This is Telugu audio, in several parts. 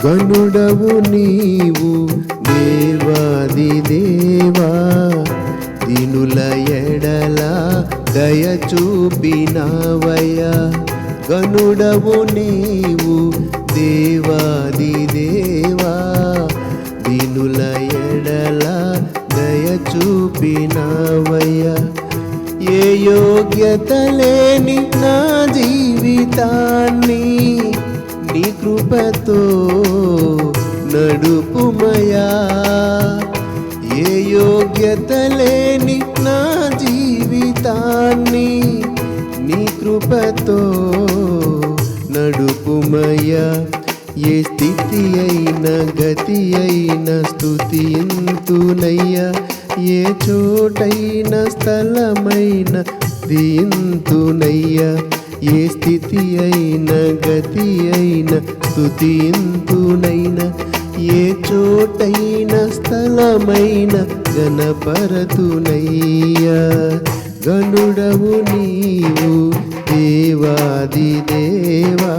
గనుడవు నీవు దేవాది దేవా, దీనుల ఎడల దయ చూపినావయ్యా. గనుడవు నీవు దేవాది దేవా, దీనుల ఎడల దయ చూపినావయ్యా. ఏ యోగ్యత లేని నా జీవితాన్ని నీ కృపతో నడుపుమయా. ఏ యోగ్యత లేని నా జీవితాన్ని నీ కృపతో నడుపుమయా. ఏ స్థితి అయినా గతి అయినా స్తుతింతునయ్యా. ఏ చోటైనా స్థలమైన స్తుతింతునయ్యా. ఏ స్థితి అయినా గతి అయినా స్తుతింతునైనా. ఏ చోటైనా స్థలమైన గణపరతునయ్యా. గనుడవు నీవు దేవాది దేవా,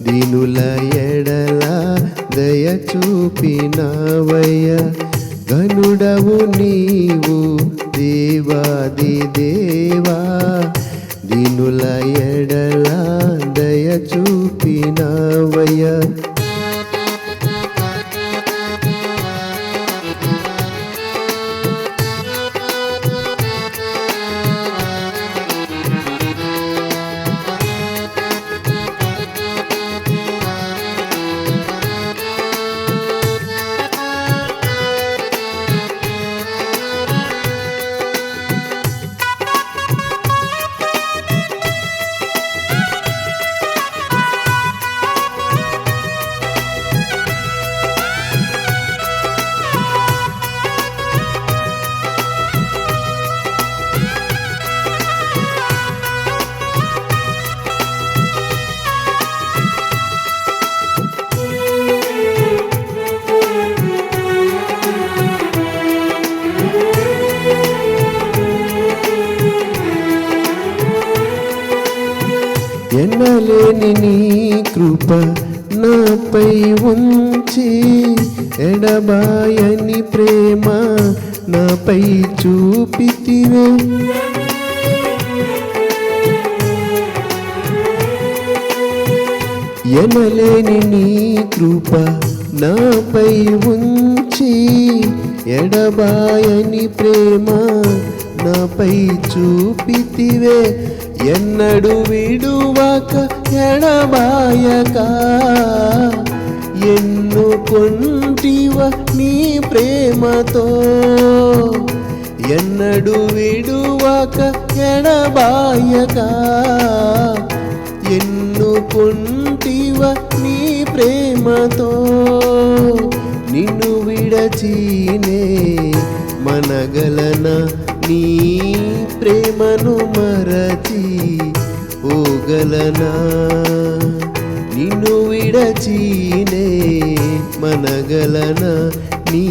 దీనుల ఎడల దయ చూపినావయ్యా. గనుడవు నీవు దేవాది దేవా, దీనుల ఎడల దయ చూపినావయ్యా. ఎనలేని నీ కృప నాపై ఉంచి, ఎడబాయని ప్రేమ నాపై చూపితివే. ఎనలేని నీ కృప నాపై ఉంచి, ఎడబాయని ప్రేమ నాపై చూపితివే. ఎన్నడు విడువక ఎడబాయక ఎన్నుకొంటివ నీ ప్రేమతో. ఎన్నడు విడువక ఎడబాయక ఎన్నుకొంటివ నీ ప్రేమతో. నిన్ను విడచీనే మనగలన, నీ ప్రేమను మరచి పోగలనా. నిన్ను విడచీనే మనగలనా, నీ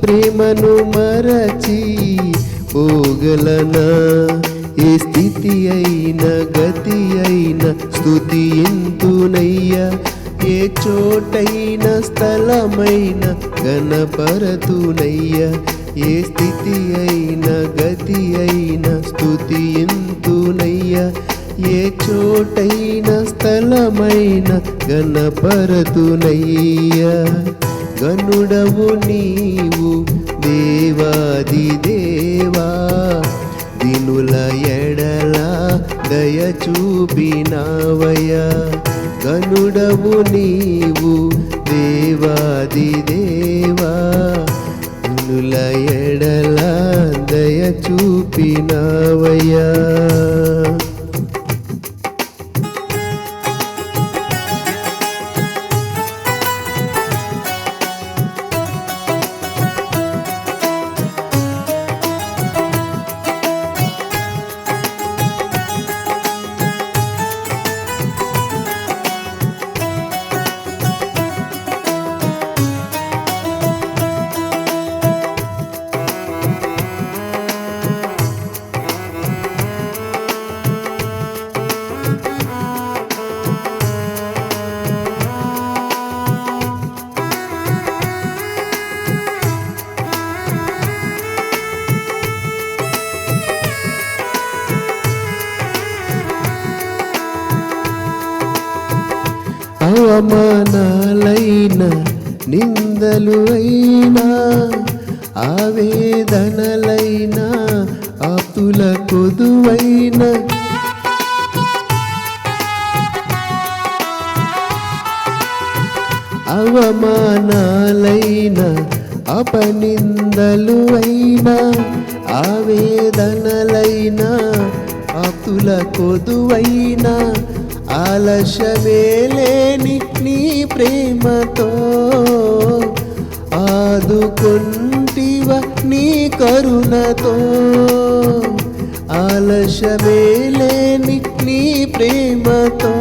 ప్రేమను మరచి పోగలనా. ఏ స్థితి అయినా గతి అయినా స్తుతింతునయ్యా. ఏ చోటైనా స్థలమైన గణపరతునయ్యా. ఏ స్థితి అయినా గతి అయినా స్తుతింతునయ్యా. ఏ చోటైనా స్థలమైన గణపరతునయ్యా. గనుడవు నీవు దేవాది దేవా, దీనుల ఎడల దయ చూపినావయ్యా. గనుడవు నీవు దేవాది దేవా, దీనుల ఎడల దయ చూపినావయ్యా. అవమానాలైన నిందలు అయినా ఆవేదనలైన ఆప్తుల కొదువైన అవమానాలైన అపనిందలు అయినా ఆవేదనలైన ఆప్తుల కొదువైన ఆలస్యమేలేని నీ ప్రేమతో ఆదుకొంటివ నీ కరుణతో ఆలస్యమేలేని నీ ప్రేమతో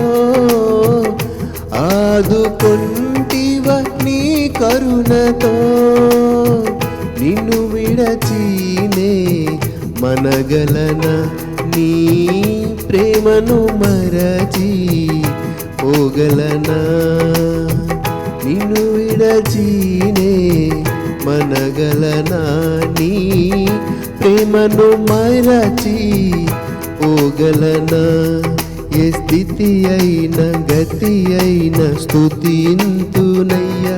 ఆదుకొంటివ నీ కరుణతో నిన్ను విడచీనే మనగలన నీ ప్రేమను మరచి పోగలనా నిన్ను విడచీనే మనగలనా నీ ప్రేమను మరచి పోగలనా ఏ స్థితి అయిన గతి అయిన స్తుతింతునయ్యా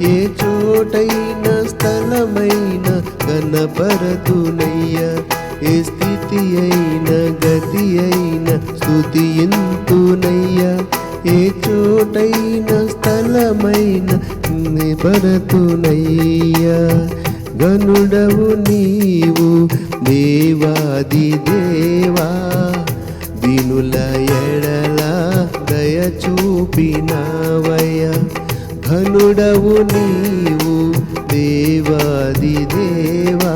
ఏ చోటైన స్థలమైన కనపరతునయ్యా ఏ స్థితి అయిన గతి అయిన స్తుతింతునయ్యా ఏ చోటైన స్థలమైన కనపరతునయ్యా గనుడవు నీవు దేవాది దేవా దీనుల ఎడల దయ చూపినావయ్యా ఘనుడవు నీవు దేవాది దేవా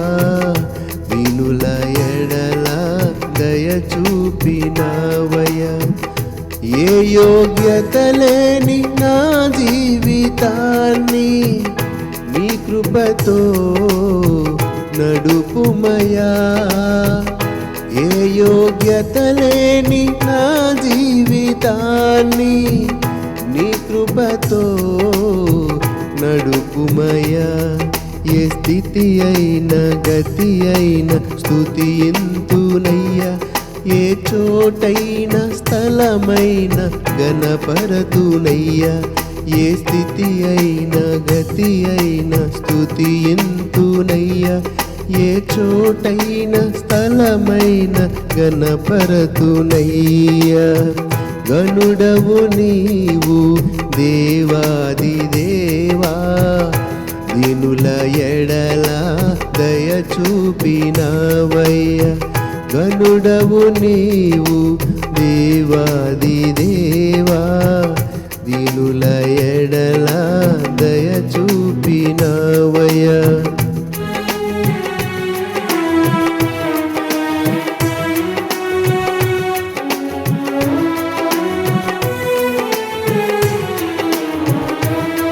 దీనుల ఎడల దయ చూపినావయ్యా ఏ యోగ్యత లేని నా జీవితాన్ని నీ కృపతో నడుపుమయా ఏ యోగ్యత లేని నా జీవితాన్ని నీ కృపతో నడుపుమయా ఏ స్థితి అయిన గతి అయిన స్తుతింతునయ్యా ఏ చోటైన స్థలమైన గణపరతునయ్యా ఏ స్థితి అయిన గతి అయిన స్తుతింతునయ్యా ఏ చోటైన స్థలమైన గణపరతునయ్యా గనుడవు నీవు దేవాది దేవా దీనుల ఎడల దయ చూపినావయ్యా గనుడవు నీవు దేవాది దేవా దీనుల ఎడల దయ చూపినావయ్యా